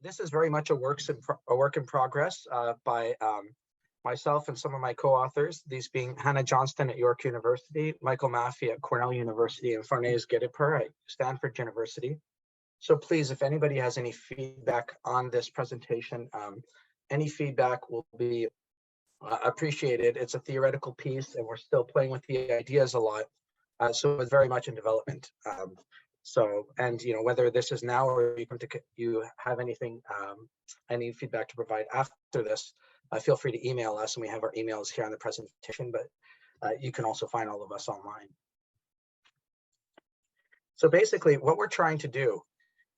This is very much a work in progress by myself and some of my co-authors, these being Hannah Johnston at York University, Michael Maffey at Cornell University, and Farnaz Gidipur at Stanford University. So please, if anybody has any feedback on this presentation, any feedback will be appreciated. It's a theoretical piece and we're still playing with the ideas a lot. So it's very much in development. And whether this is now or you have anything, any feedback to provide after this, feel free to email us, and we have our emails here on the presentation, but you can also find all of us online. So basically what we're trying to do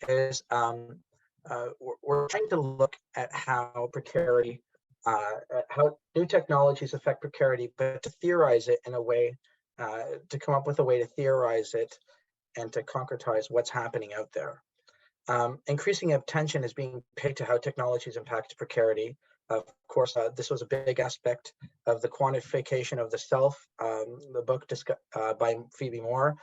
is we're trying to look at how precarity, how new technologies affect precarity, but to theorize it in a way, to come up with a way to theorize it and to concretize what's happening out there. Increasing attention is being paid to how technologies impact precarity. Of course, this was a big aspect of the quantification of the self, the book by Phoebe Moore.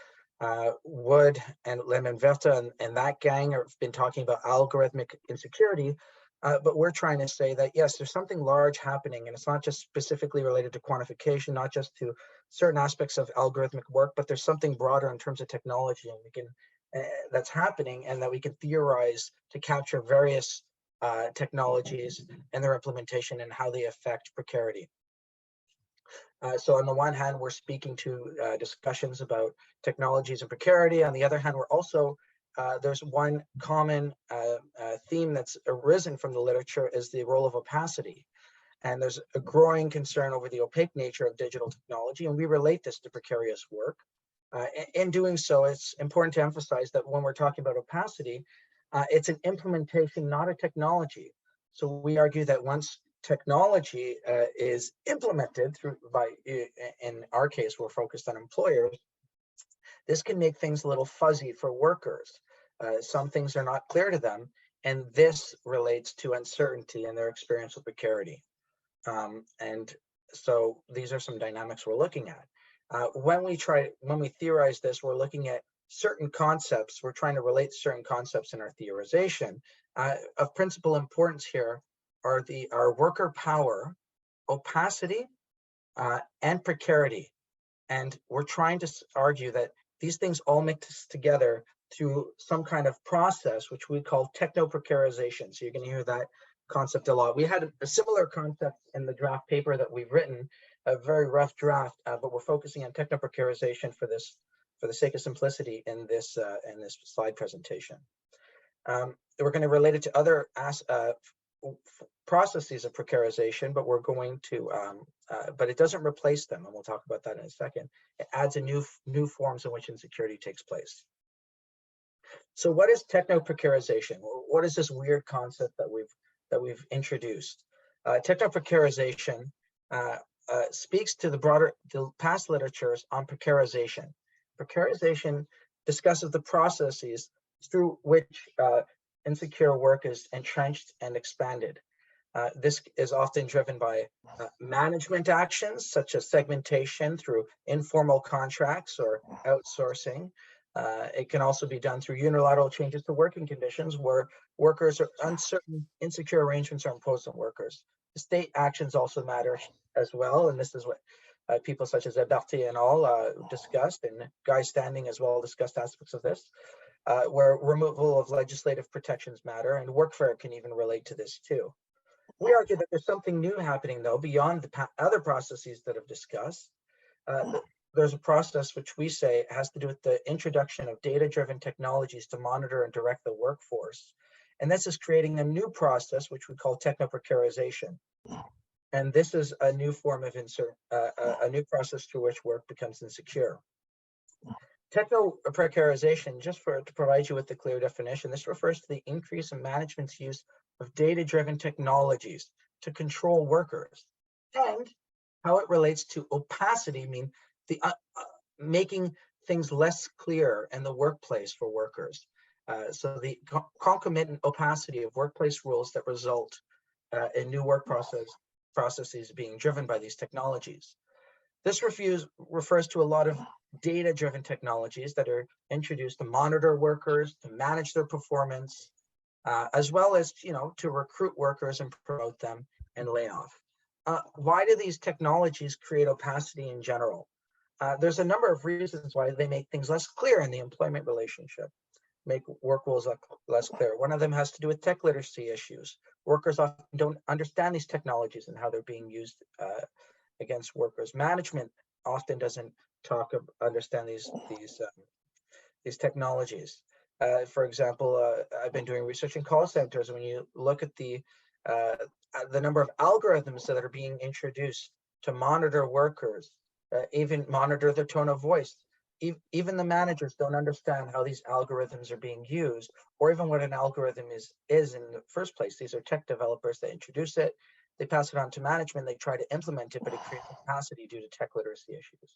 Wood and Lemon Veta and that gang have been talking about algorithmic insecurity, but we're trying to say that, yes, there's something large happening, and it's not just specifically related to quantification, not just to certain aspects of algorithmic work, but there's something broader in terms of technology, and we can that's happening, and that we can theorize to capture various technologies and their implementation and how they affect precarity. So on the one hand, we're speaking to discussions about technologies and precarity. On the other hand, we're also, there's one common theme that's arisen from the literature is the role of opacity. And there's a growing concern over the opaque nature of digital technology, and we relate this to precarious work. In doing so, it's important to emphasize that when we're talking about opacity, it's an implementation, not a technology. So we argue that once technology is implemented in our case, we're focused on employers, this can make things a little fuzzy for workers. Some things are not clear to them, and this relates to uncertainty in their experience with precarity. And so these are some dynamics we're looking at. When we theorize this, we're looking at certain concepts. We're trying to relate certain concepts in our theorization. Of principal importance here are worker power, opacity, and precarity. And we're trying to argue that these things all mix together through some kind of process, which we call techno-precarization. So you're going to hear that concept a lot. We had a similar concept in the draft paper that we've written, a very rough draft, but we're focusing on techno-precarization for the sake of simplicity in this slide presentation. We're going to relate it to other processes of precarization, but we're going to, but it doesn't replace them, and we'll talk about that in a second. It adds a new forms in which insecurity takes place. So what is techno-precarization? What is this weird concept that we've introduced? Techno-precarization speaks to the past literatures on precarization. Precarization discusses the processes through which insecure work is entrenched and expanded. This is often driven by management actions such as segmentation through informal contracts or outsourcing. It can also be done through unilateral changes to working conditions where workers are uncertain, insecure arrangements are imposed on workers. State actions also matter as well, and this is what people such as Atelier and all discussed, and Guy Standing as well discussed aspects of this, where removal of legislative protections matter, and workfare can even relate to this too. We argue that there's something new happening though, beyond the other processes that I've discussed. There's a process which we say has to do with the introduction of data-driven technologies to monitor and direct the workforce. And this is creating a new process, which we call techno-precarization. And this is a new form of a new process through which work becomes insecure. Techno-precarization, just to provide you with the clear definition, this refers to the increase in management's use of data-driven technologies to control workers, and how it relates to opacity, mean the making things less clear in the workplace for workers. So the concomitant opacity of workplace rules that result in new work processes being driven by these technologies. This refers to a lot of data-driven technologies that are introduced to monitor workers, to manage their performance, as well as, to recruit workers and promote them and lay off. Why do these technologies create opacity in general? There's a number of reasons why they make things less clear in the employment relationship, make work rules less clear. One of them has to do with tech literacy issues. Workers often don't understand these technologies and how they're being used against workers. Management often doesn't understand these technologies. For example, I've been doing research in call centers. When you look at uh, the number of algorithms that are being introduced to monitor workers, even monitor their tone of voice, even the managers don't understand how these algorithms are being used, or even what an algorithm is in the first place. These are tech developers that introduce it, they pass it on to management, they try to implement it, but it creates opacity due to tech literacy issues.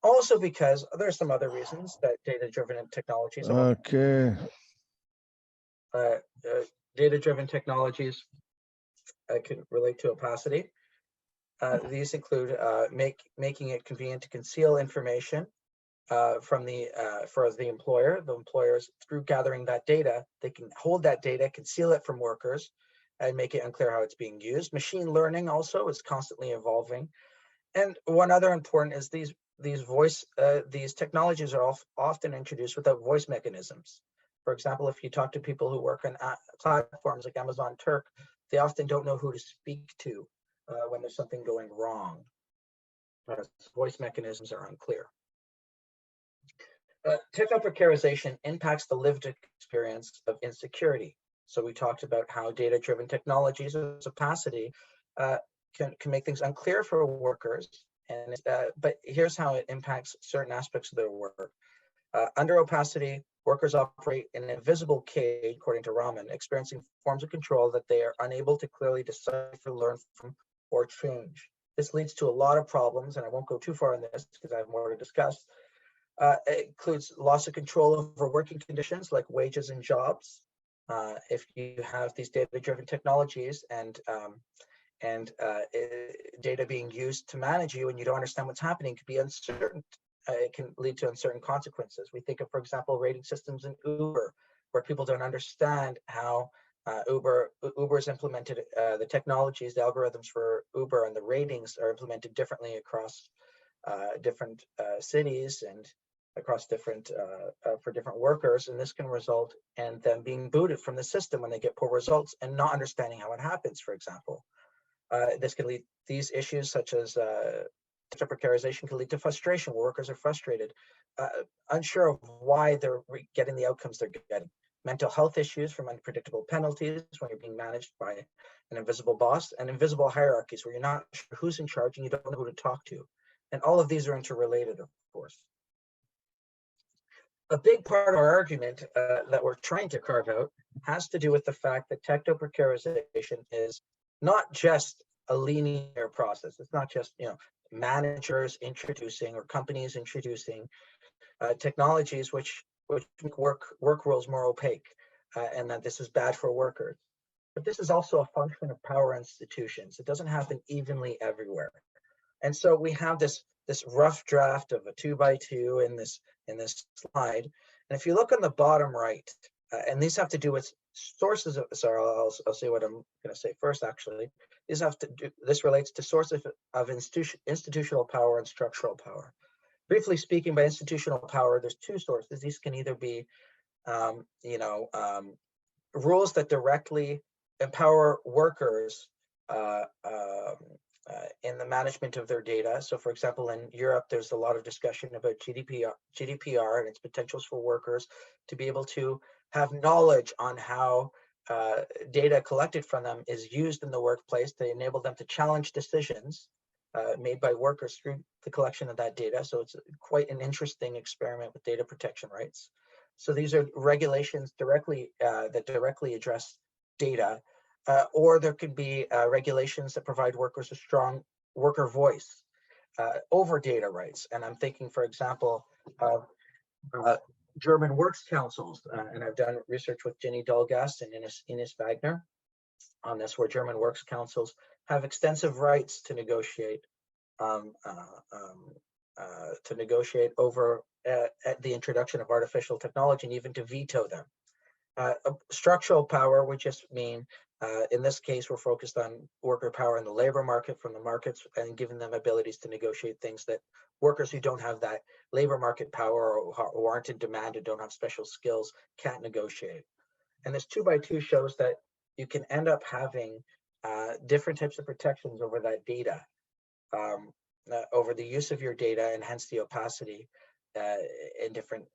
Also, because there's some other reasons that data-driven technologies, Okay. uh, uh, data-driven technologies can relate to opacity. These include making it convenient to conceal information from for the employer. The employers, through gathering that data, they can hold that data, conceal it from workers, and make it unclear how it's being used. Machine learning also is constantly evolving. And one other important is these technologies are often introduced without voice mechanisms. For example, if you talk to people who work on platforms like Amazon Turk, they often don't know who to speak to when there's something going wrong. Voice mechanisms are unclear. Techno precarization impacts the lived experience of insecurity. So we talked about how data-driven technologies as opacity uh, can make things unclear for workers. And but here's how it impacts certain aspects of their work. Under opacity, workers operate in an invisible cage, according to Rahman, experiencing forms of control that they are unable to clearly decipher, learn from, or change. This leads to a lot of problems, and I won't go too far in this because I have more to discuss. It includes loss of control over working conditions like wages and jobs. If you have these data-driven technologies and data being used to manage you and you don't understand what's happening, it could be uncertain. It can lead to uncertain consequences. We think of, for example, rating systems in Uber, where people don't understand how Uber's implemented the technologies, the algorithms for Uber, and the ratings are implemented differently across different cities and across different for different workers, and this can result in them being booted from the system when they get poor results and not understanding how it happens. For example, this can lead these issues such as precarization can lead to frustration, where workers are frustrated, unsure of why they're getting the outcomes they're getting. Mental health issues from unpredictable penalties when you're being managed by an invisible boss, and invisible hierarchies where you're not sure who's in charge and you don't know who to talk to. And all of these are interrelated, of course. A big part of our argument that we're trying to carve out has to do with the fact that techno-precarization is not just a linear process. It's not just managers introducing or companies introducing technologies which make work rules more opaque, and that this is bad for workers. But this is also a function of power institutions. It doesn't happen evenly everywhere. And so we have this rough draft of a 2x2 in this slide. And if you look on the bottom right, and these have to do with sources of, sorry, I'll say what I'm going to say first, actually. This relates to sources of institutional power and structural power. Briefly speaking, by institutional power, there's two sources. These can either be, rules that directly empower workers in the management of their data. So, for example, in Europe, there's a lot of discussion about GDPR and its potentials for workers to be able to have knowledge on how data collected from them is used in the workplace to enable them to challenge decisions made by workers through the collection of that data. So it's quite an interesting experiment with data protection rights. So these are regulations that directly address data, or there could be regulations that provide workers a strong worker voice over data rights. And I'm thinking, for example, of German works councils, and I've done research with Jenny Dolgast and Ines Wagner on this, where German works councils have extensive rights to negotiate over the introduction of artificial technology and even to veto them. Structural power would just mean, in this case, we're focused on worker power in the labor market from the markets and giving them abilities to negotiate things that workers who don't have that labor market power or aren't in demand and don't have special skills can't negotiate. And this 2x2 shows that you can end up having different types of protections over that data, over the use of your data, and hence the opacity uh, in different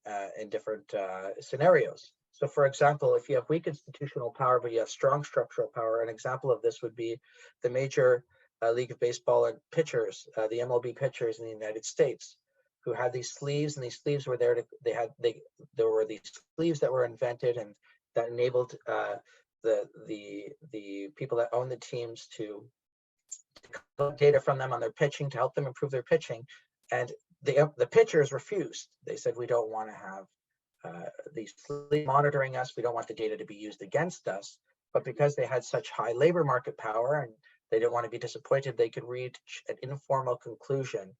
scenarios. So, for example, if you have weak institutional power but you have strong structural power, an example of this would be the Major League of Baseball and pitchers, the MLB pitchers in the United States, who had these sleeves, and these sleeves were there to there were these sleeves that were invented and that enabled the people that own the teams to collect data from them on their pitching to help them improve their pitching. And the pitchers refused. They said, we don't want to have these monitoring us. We don't want the data to be used against us. But because they had such high labor market power and they didn't want to be disappointed, they could reach an informal conclusion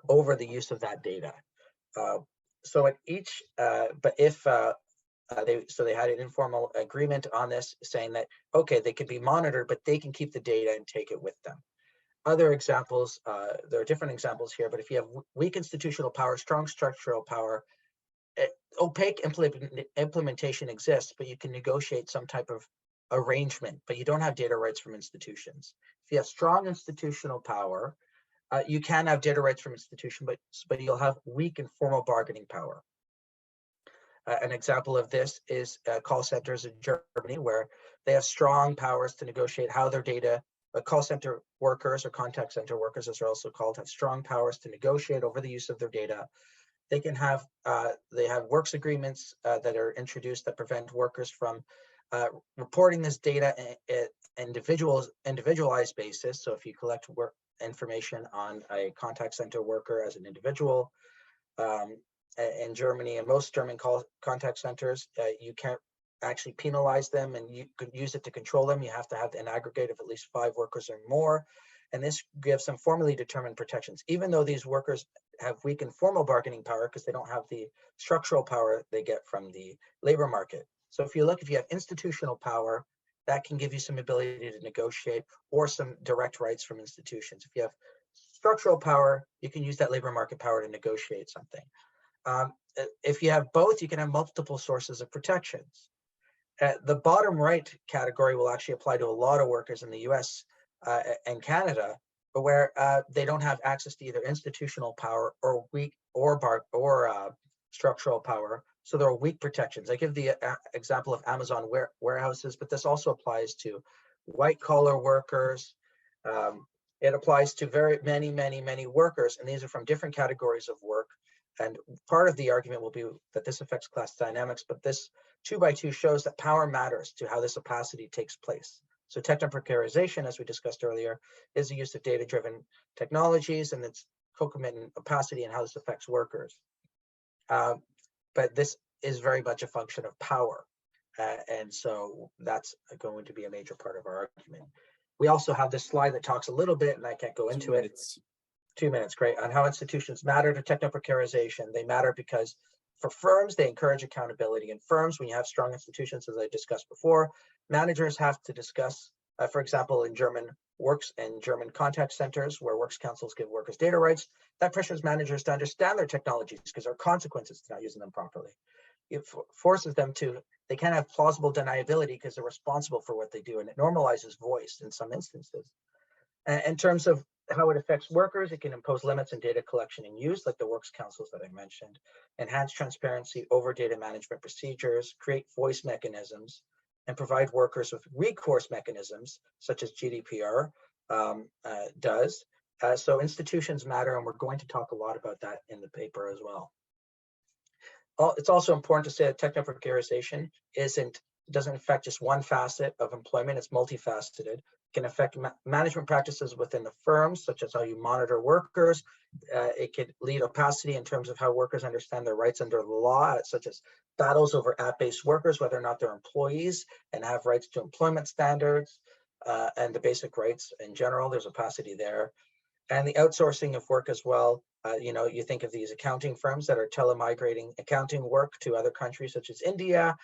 over the use of that data. So at each, but if they had an informal agreement on this, saying that okay, they can be monitored, but they can keep the data and take it with them. Other examples, there are different examples here, but if you have weak institutional power, strong structural power, opaque implementation exists, but you can negotiate some type of arrangement, but you don't have data rights from institutions. If you have strong institutional power, you can have data rights from institution, but you'll have weak informal bargaining power. An example of this is call centers in Germany, where they have strong powers to negotiate how their data, call center workers or contact center workers, as they're also called, have strong powers to negotiate over the use of their data. They can have, they have works agreements that are introduced that prevent workers from reporting this data at individualized basis. So if you collect work information on a contact center worker as an individual, in Germany and most German contact centers, you can't actually penalize them and you could use it to control them. You have to have an aggregate of at least 5 workers or more. And this gives some formally determined protections, even though these workers have weak informal bargaining power because they don't have the structural power they get from the labor market. So if you have institutional power, that can give you some ability to negotiate or some direct rights from institutions. If you have structural power, you can use that labor market power to negotiate something. If you have both, you can have multiple sources of protections. The bottom right category will actually apply to a lot of workers in the US and Canada, but where they don't have access to either institutional power or structural power. So there are weak protections. I give the example of Amazon warehouses, but this also applies to white collar workers. It applies to very many workers, and these are from different categories of work. And part of the argument will be that this affects class dynamics, but this 2x2 shows that power matters to how this opacity takes place. So techno-precarization, as we discussed earlier, is the use of data-driven technologies and its concomitant opacity and how this affects workers. But this is very much a function of power. And so that's going to be a major part of our argument. We also have this slide that talks a little bit, and I can't go into it. 2 minutes, great, on how institutions matter to techno-precarization. They matter because for firms, they encourage accountability. In firms, when you have strong institutions, as I discussed before, managers have to discuss, for example, in German contact centers where works councils give workers data rights, that pressures managers to understand their technologies because there are consequences to not using them properly. It forces them to, they can't have plausible deniability because they're responsible for what they do, and it normalizes voice in some instances. In terms of how it affects workers, it can impose limits in data collection and use, like the works councils that I mentioned, enhance transparency over data management procedures, create voice mechanisms, and provide workers with recourse mechanisms, such as GDPR does. So institutions matter, and we're going to talk a lot about that in the paper as well. It's also important to say that techno-precarization doesn't affect just one facet of employment, it's multifaceted. It can affect management practices within the firms, such as how you monitor workers. It could lead opacity in terms of how workers understand their rights under the law, such as battles over app-based workers, whether or not they're employees and have rights to employment standards and the basic rights in general. There's opacity there. And the outsourcing of work as well. You think of these accounting firms that are telemigrating accounting work to other countries such as India.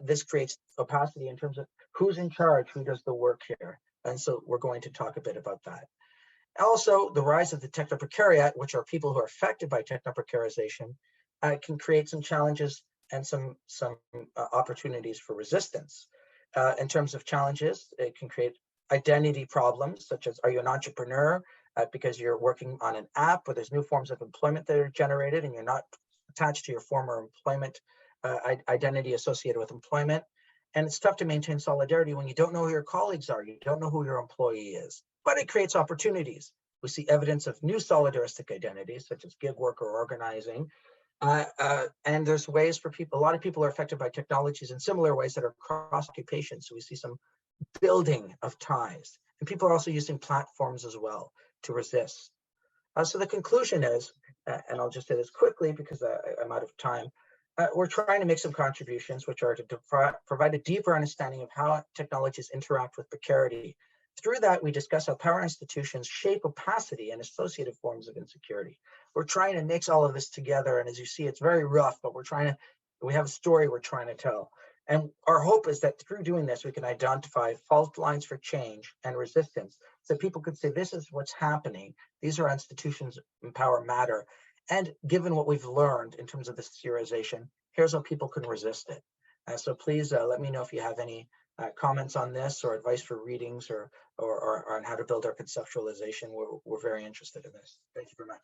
This creates opacity in terms of who's in charge, who does the work here. And so we're going to talk a bit about that. Also, the rise of the techno-precariat, which are people who are affected by techno-precarization, can create some challenges and some opportunities for resistance. In terms of challenges, it can create identity problems, such as, are you an entrepreneur because you're working on an app where there's new forms of employment that are generated and you're not attached to your former employment identity associated with employment. And it's tough to maintain solidarity when you don't know who your colleagues are, you don't know who your employee is, but it creates opportunities. We see evidence of new solidaristic identities, such as gig work or organizing. And there's ways for people, a lot of people are affected by technologies in similar ways that are cross occupations. So we see some building of ties. And people are also using platforms as well to resist. So the conclusion is, and I'll just say this quickly because I'm out of time, we're trying to make some contributions which are to provide a deeper understanding of how technologies interact with precarity. Through that, we discuss how power institutions shape opacity and associated forms of insecurity. We're trying to mix all of this together, and as you see, it's very rough, but we have a story we're trying to tell. And our hope is that through doing this, we can identify fault lines for change and resistance so people could say, this is what's happening. These are institutions in power matter. And given what we've learned in terms of this theorization, here's how people can resist it. So please let me know if you have any comments on this or advice for readings or on how to build our conceptualization. We're very interested in this. Thank you very much.